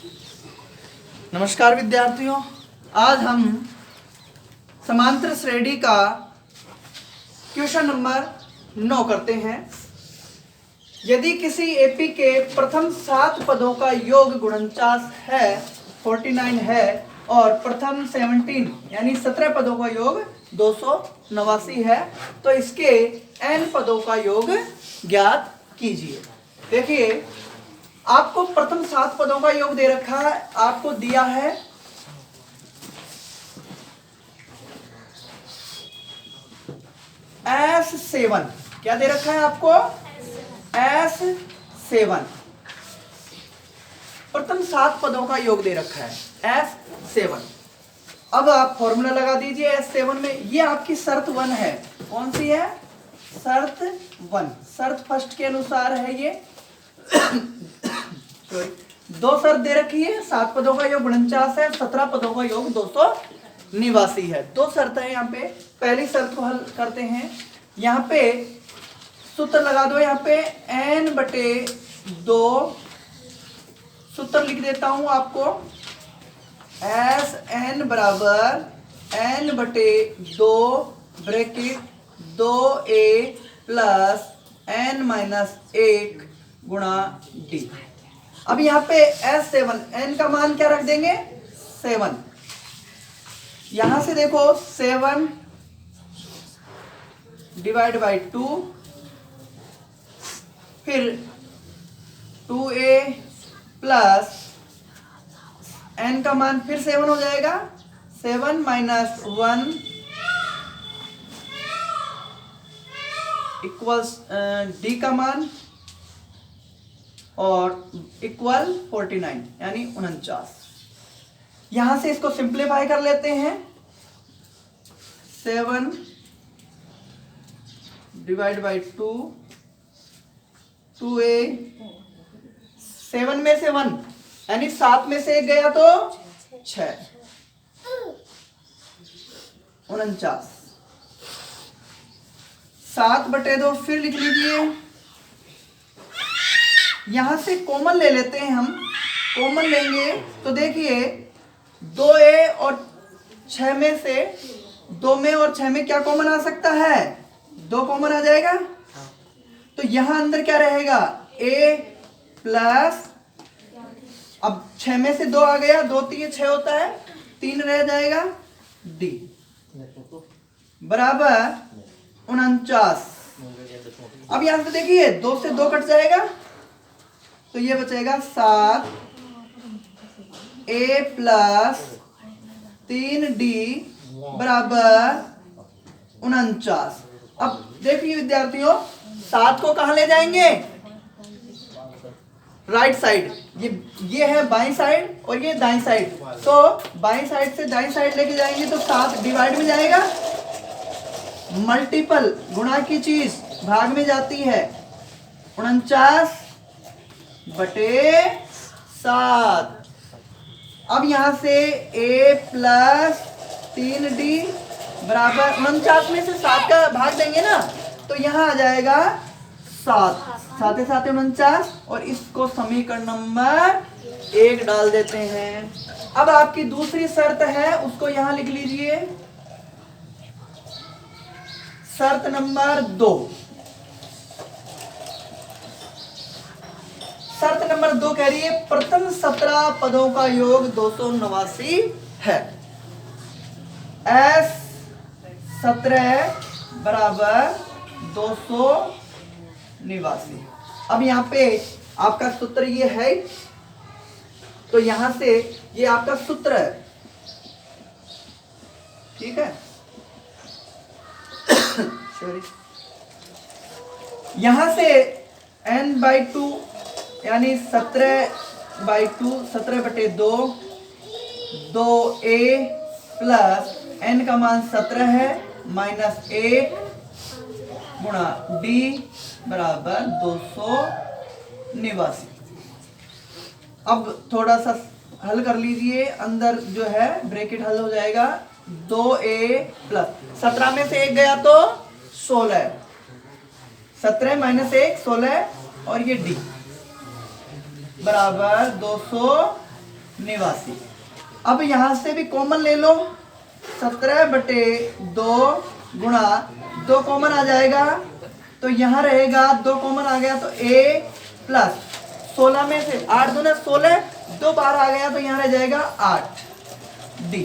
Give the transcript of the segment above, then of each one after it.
नमस्कार विद्यार्थियों, आज हम समांतर श्रेणी का क्वेश्चन नंबर 9 करते हैं। यदि किसी एपी के प्रथम 7 पदों का योग 49 है 49 है और प्रथम 17 यानी 17 पदों का योग 289 है तो इसके n पदों का योग ज्ञात कीजिए। देखिए, आपको प्रथम 7 पदों का योग दे रखा है, आपको दिया है S7। क्या दे रखा है आपको? S7। प्रथम 7 पदों का योग दे रखा है S7। अब आप फॉर्मूला लगा दीजिए S7 में। ये आपकी शर्त 1 है। कौन सी है? शर्त 1। शर्त फर्स्ट के अनुसार है ये। दो शर्त दे रखी है, 7 पदों का योग 49 है, 17 पदों का योग 289 है। दो शर्त है यहाँ पे। पहली शर्त को हल करते हैं। यहाँ पे सूत्र लगा दो। यहाँ पे n/2 सूत्र लिख देता हूं आपको। Sn बराबर n/2 bracket 2a plus n-1 गुणा d। अब यहाँ पे S7 n का मान क्या रख देंगे? 7। यहां से देखो 7 डिवाइड बाई 2, फिर 2a प्लस n का मान फिर 7 हो जाएगा। 7 माइनस 1 इक्वल्स d का मान और इक्वल 49 यानी 49। यहां से इसको सिंप्लीफाई कर लेते हैं। 7 डिवाइड बाई 2, 2a, 7 में से 1 यानी 7 में से 1 गया तो 6, 49। 7/2 फिर लिख लीजिए। यहां से कॉमन ले लेते हैं हम। कॉमन लेंगे तो देखिए 2a और 6 में से 2 में और 6 में क्या कॉमन आ सकता है? 2 कॉमन आ जाएगा। तो यहां अंदर क्या रहेगा? a प्लस, अब 6 में से 2 आ गया, 2 3 6 होता है, 3 रह जाएगा d बराबर 49। अब यहां से देखिए 2 से 2 कट जाएगा तो ये बचेगा 7 a प्लस 3d बराबर 49। अब देखिए विद्यार्थियों, 7 को कहां ले जाएंगे? Right side. ये है बाईं साइड और ये दाईं साइड। तो बाईं साइड से दाईं साइड लेके जाएंगे तो 7 डिवाइड में जाएगा। मल्टीपल गुणा की चीज भाग में जाती है। 49/7। अब यहां से a प्लस 3d बराबर 49 में से 7 का भाग देंगे ना तो यहां आ जाएगा 7। 7 7 49 और इसको समीकरण नंबर 1 डाल देते हैं। अब आपकी दूसरी शर्त है, उसको यहां लिख लीजिए। शर्त नंबर 2। शर्त नंबर 2 कह रही है प्रथम 17 पदों का योग 289 है। S17 बराबर 289। अब यहाँ पे आपका सूत्र ये है, तो यहां से ये आपका सूत्र है, ठीक है। सॉरी, यहां से n/2 यानी 17/2 17/2 2a प्लस n का मान 17 है माइनस 1 गुणा d बराबर 289। अब थोड़ा सा हल कर लीजिए। अंदर जो है ब्रैकेट हल हो जाएगा। 2a प्लस 17 में से 1 गया तो 16, 17 माइनस 1 16 और ये d बराबर 289। निवासी। अब यहां से भी कॉमन ले लो, 17/2 गुणा 2 कॉमन आ जाएगा तो यहां रहेगा 2 कॉमन आ गया तो a प्लस 16 में से 8 दूना 16, 2 बाहर आ गया तो यहां रह जाएगा 8 d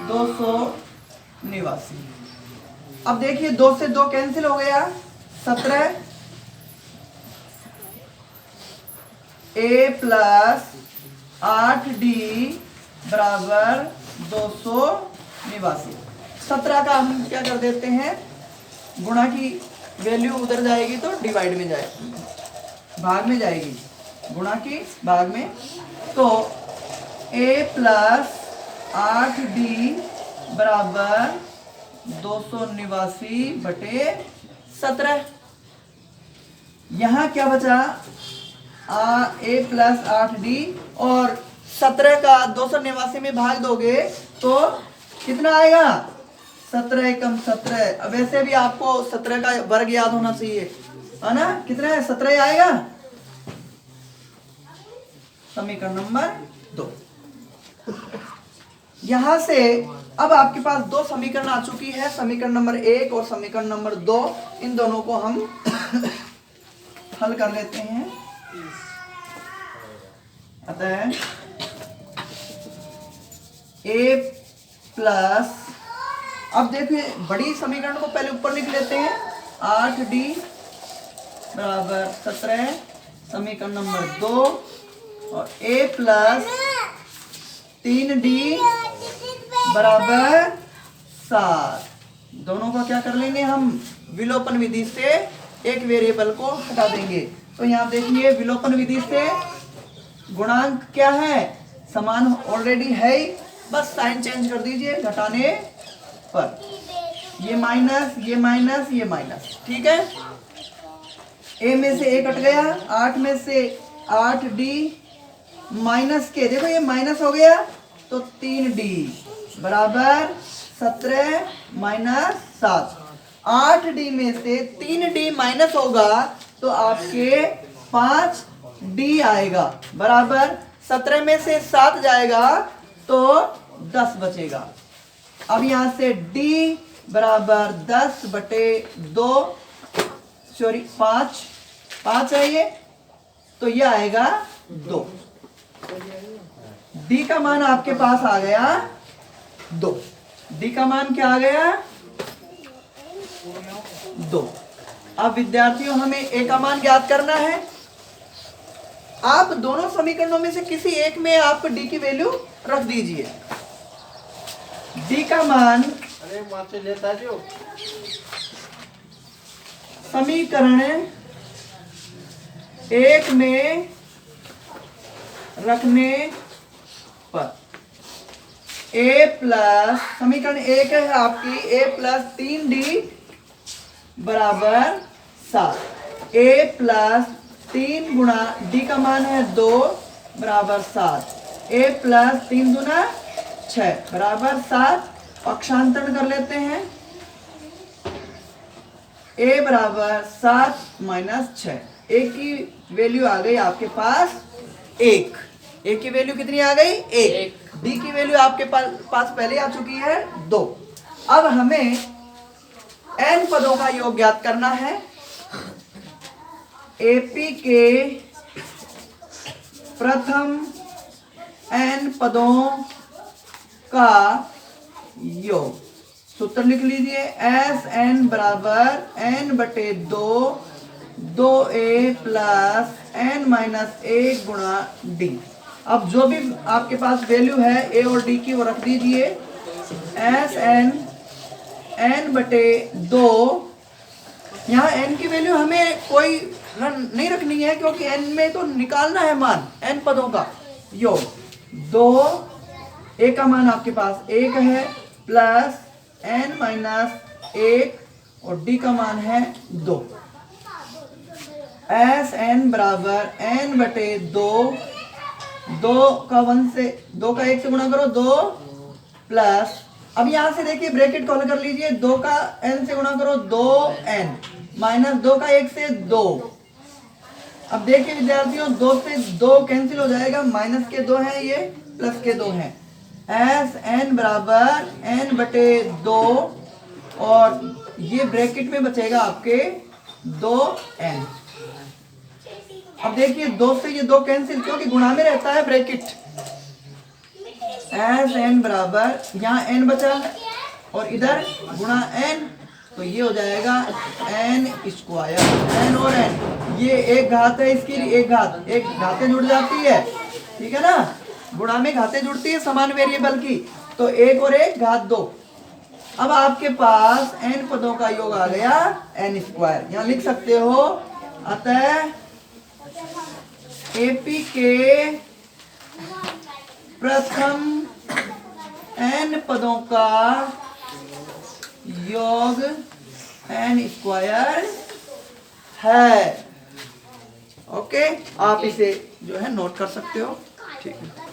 200 निवासी। अब देखिए 2 से 2 कैंसिल हो गया, 17 a प्लस 8d बराबर 200 निवासी। 17 का हम क्या कर देते हैं, गुणा की वैल्यू उधर जाएगी तो डिवाइड में जाएगी, भाग में जाएगी, गुणा की भाग में, तो a प्लस 8d बराबर 200 निवासी बटे 17। यहां क्या बचा, a प्लस 8d और 17 का 200 निवासी में भाग दोगे तो कितना आएगा, 17 एकम 17। वैसे भी आपको 17 का वर्ग याद होना चाहिए, है ना, कितना है 17 आएगा। समीकरण नंबर 2। यहां से अब आपके पास 2 समीकरण आ चुकी है, समीकरण नंबर 1 और समीकरण नंबर 2। इन दोनों को हम हल कर लेते हैं। अतः a प्लस, अब देखिए बड़ी समीकरण को पहले ऊपर लिख लेते हैं, 8d बराबर 17 समीकरण नंबर 2 और a प्लस 3d बराबर 7। दोनों का क्या कर लेंगे हम, विलोपन विधि से एक वेरिएबल को हटा देंगे। तो यहाँ देखिए विलोपन विधि से गुणांक क्या है, समान ऑलरेडी है ही, बस साइन चेंज कर दीजिए घटाने पर, ये माइनस ये माइनस ये माइनस, ठीक है। a में से a कट गया, 8 में से 8d माइनस के, देखो ये माइनस हो गया तो 3d बराबर 17 माइनस 7। 8d में से 3d माइनस होगा तो आपके 5d आएगा, बराबर 17 में से 7 जाएगा तो 10 बचेगा। अब यहां से d बराबर 10 बटे 2, सॉरी 5 है ये, तो ये आएगा 2। d का मान आपके पास आ गया 2। d का मान क्या आ गया, 2। अब विद्यार्थियों हमें a का मान ज्ञात करना है। आप दोनों समीकरणों में से किसी एक में आप d की वैल्यू रख दीजिए। d का मान समीकरण 1 में रखने पर a प्लस, समीकरण 1 है आपकी, a प्लस 3d बराबर 7। a प्लस 3 गुणा d का मान है 2 बराबर 7। a प्लस 3 गुना 6 बराबर 7। पक्षांतरण कर लेते हैं, a बराबर 7 माइनस 6। a की वैल्यू आ गई आपके पास 1। a की वैल्यू कितनी आ गई, 1। d की वैल्यू आपके पास पहले आ चुकी है 2। अब हमें n पदों का योग ज्ञात करना है। AP के प्रथम n पदों का योग, सूत्र लिख लीजिए, SN बराबर n बटे 2 2a प्लस n माइनस 1 गुणा d। अब जो भी आपके पास वैल्यू है a और d की वो रख दीजिए। SN n बटे 2, यहाँ n की वैल्यू हमें कोई नहीं रखनी है क्योंकि n में तो निकालना है मान, n पदों का योग। 2 a का मान आपके पास 1 है प्लस n माइनस 1 और d का मान है 2। SN बराबर n बटे 2, 2 का 1 से 2 का 1 से गुणा करो 2 प्लस, अब यहां से देखिए ब्रैकेट कॉल कर लीजिए, 2 का n से गुणा करो 2n माइनस 2 का 1 से 2 अब देखिए विद्यार्थियों, 2 से 2 कैंसिल हो जाएगा, माइनस के 2 हैं ये, प्लस के 2 हैं। एस एन बराबर एन बटे 2 और ये ब्रैकेट में बचेगा आपके 2n। अब देखिए 2 से ये 2 कैंसिल, क्योंकि गुणा में रहता है ब्रैकेट। एस एन बराबर यहाँ n बचा और इधर गुणा n, तो ये हो जाएगा n स्क्वायर, n और n ये एक घात है, इसकी एक घात, एक घातें जुड़ जाती है, ठीक है ना, गुणा में घातें जुड़ती है समान वेरिएबल की, तो एक और एक घात 2। अब आपके पास n पदों का योग आ गया n स्क्वायर, यहाँ लिख सकते हो। अतः एपी के प्रथम n पदों का योग n स्क्वायर है। ओके, आप इसे जो है नोट कर सकते हो, ठीक है।